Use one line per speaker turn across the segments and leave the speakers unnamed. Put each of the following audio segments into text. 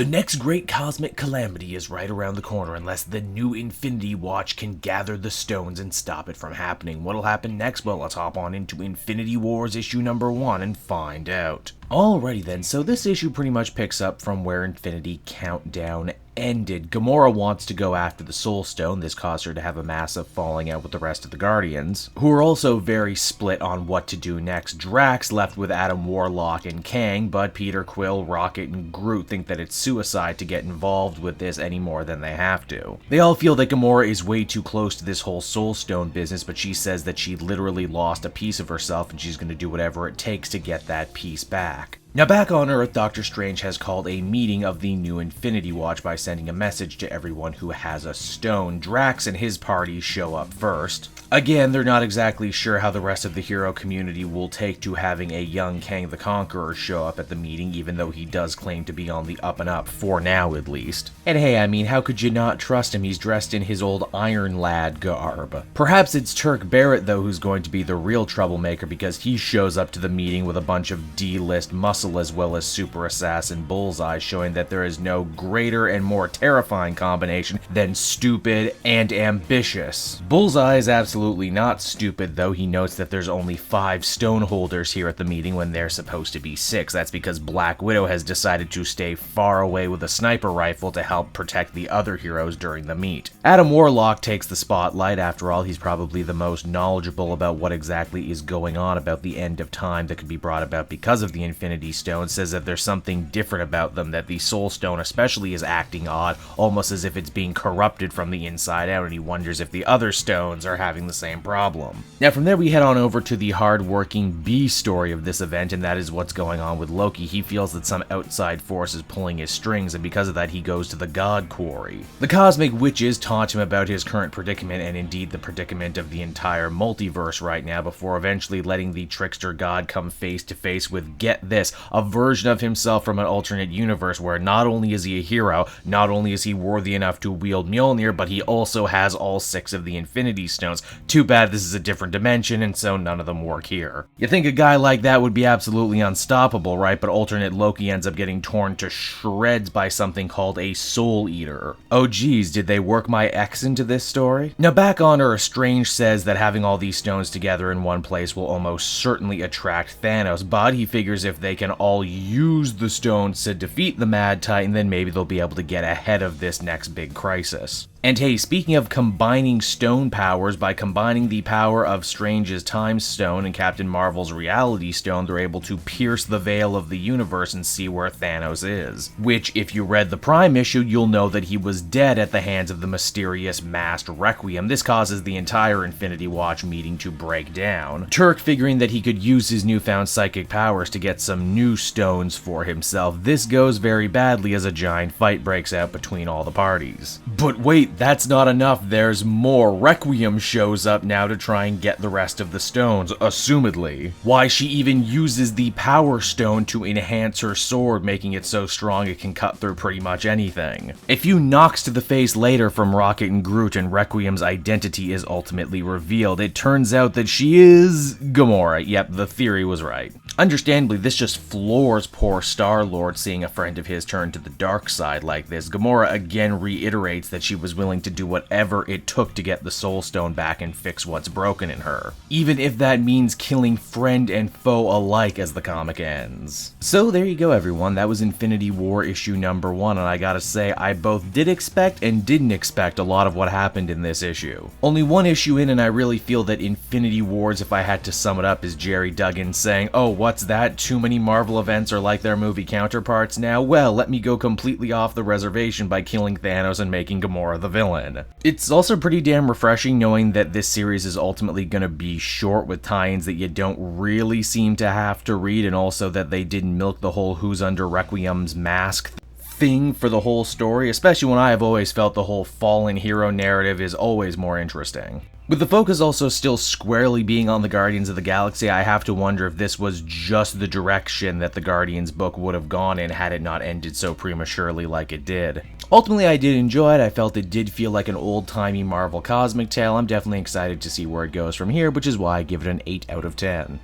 The next great cosmic calamity is right around the corner unless the new Infinity Watch can gather the stones and stop it from happening. What'll happen next? Well, let's hop on into Infinity Wars issue number 1 and find out. Alrighty then, so this issue pretty much picks up from where Infinity Countdown ended. Gamora wants to go after the Soul Stone. This caused her to have a massive falling out with the rest of the Guardians, who are also very split on what to do next. Drax left with Adam Warlock and Kang, but Peter, Quill, Rocket, and Groot think that it's suicide to get involved with this any more than they have to. They all feel that Gamora is way too close to this whole Soul Stone business, but she says that she literally lost a piece of herself and she's going to do whatever it takes to get that piece back. Now back on Earth, Doctor Strange has called a meeting of the new Infinity Watch by sending a message to everyone who has a stone. Drax and his party show up first. Again, they're not exactly sure how the rest of the hero community will take to having a young Kang the Conqueror show up at the meeting, even though he does claim to be on the up and up, for now at least. And hey, I mean, how could you not trust him? He's dressed in his old Iron Lad garb. Perhaps it's Turk Barrett, though, who's going to be the real troublemaker, because he shows up to the meeting with a bunch of D-list muscle as well as Super Assassin Bullseye, showing that there is no greater and more terrifying combination than stupid and ambitious. Bullseye is absolutely not stupid, though. He notes that there's only 5 stone holders here at the meeting when they're supposed to be 6. That's because Black Widow has decided to stay far away with a sniper rifle to help protect the other heroes during the meet. Adam Warlock takes the spotlight. After all, he's probably the most knowledgeable about what exactly is going on about the end of time that could be brought about because of the Infinity Stone. Says that there's something different about them, that the Soul Stone especially is acting odd, almost as if it's being corrupted from the inside out, and he wonders if the other stones are having the same problem. Now from there we head on over to the hard-working B story of this event, and that is what's going on with Loki. He feels that some outside force is pulling his strings, and because of that he goes to the God Quarry. The Cosmic Witches taunt him about his current predicament, and indeed the predicament of the entire multiverse right now, before eventually letting the trickster god come face to face with, get this, a version of himself from an alternate universe where not only is he a hero, not only is he worthy enough to wield Mjolnir, but he also has all 6 of the Infinity Stones. Too bad this is a different dimension, and so none of them work here. You think a guy like that would be absolutely unstoppable, right? But alternate Loki ends up getting torn to shreds by something called a Soul Eater. Oh geez, did they work my ex into this story? Now back on Earth, Strange says that having all these stones together in one place will almost certainly attract Thanos, but he figures if they can all use the stones to defeat the Mad Titan, then maybe they'll be able to get ahead of this next big crisis. And hey, speaking of combining stone powers, by combining the power of Strange's Time Stone and Captain Marvel's Reality Stone, they're able to pierce the veil of the universe and see where Thanos is. Which, if you read the Prime issue, you'll know that he was dead at the hands of the mysterious masked Requiem. This causes the entire Infinity Watch meeting to break down. Turk, figuring that he could use his newfound psychic powers to get some new stones for himself. This goes very badly as a giant fight breaks out between all the parties. But wait, that's not enough, there's more. Requiem shows up now to try and get the rest of the stones, assumedly. Why, she even uses the Power Stone to enhance her sword, making it so strong it can cut through pretty much anything. A few knocks to the face later from Rocket and Groot, and Requiem's identity is ultimately revealed. It turns out that she is Gamora. Yep, the theory was right. Understandably, this just floors poor Star-Lord, seeing a friend of his turn to the dark side like this. Gamora again reiterates that she was willing to do whatever it took to get the Soul Stone back and fix what's broken in her, even if that means killing friend and foe alike as the comic ends. So there you go everyone, that was Infinity War issue number 1, and I gotta say, I both did expect and didn't expect a lot of what happened in this issue. Only one issue in, and I really feel that Infinity Wars, if I had to sum it up, is Jerry Duggan saying, oh, what's that? Too many Marvel events are like their movie counterparts now? Well, let me go completely off the reservation by killing Thanos and making Gamora the villain. It's also pretty damn refreshing knowing that this series is ultimately going to be short with tie-ins that you don't really seem to have to read, and also that they didn't milk the whole who's under Requiem's mask thing for the whole story, especially when I have always felt the whole fallen hero narrative is always more interesting. With the focus also still squarely being on the Guardians of the Galaxy, I have to wonder if this was just the direction that the Guardians book would have gone in had it not ended so prematurely like it did. Ultimately, I did enjoy it. I felt it did feel like an old-timey Marvel cosmic tale. I'm definitely excited to see where it goes from here, which is why I give it an 8 out of 10.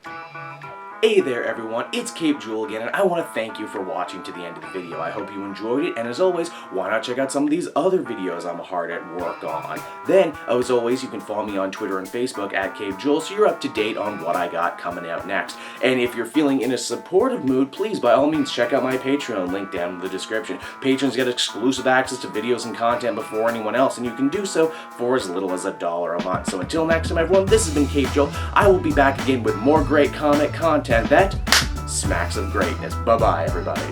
Hey there everyone, it's Cape Jewel again, and I want to thank you for watching to the end of the video. I hope you enjoyed it, and as always, why not check out some of these other videos I'm hard at work on. Then, as always, you can follow me on Twitter and Facebook at Cape Jewel, so you're up to date on what I got coming out next. And if you're feeling in a supportive mood, please, by all means, check out my Patreon, link down in the description. Patrons get exclusive access to videos and content before anyone else, and you can do so for as little as $1 a month. So until next time, everyone, this has been Cape Jewel. I will be back again with more great comic content that smacks of greatness. Bye-bye, everybody.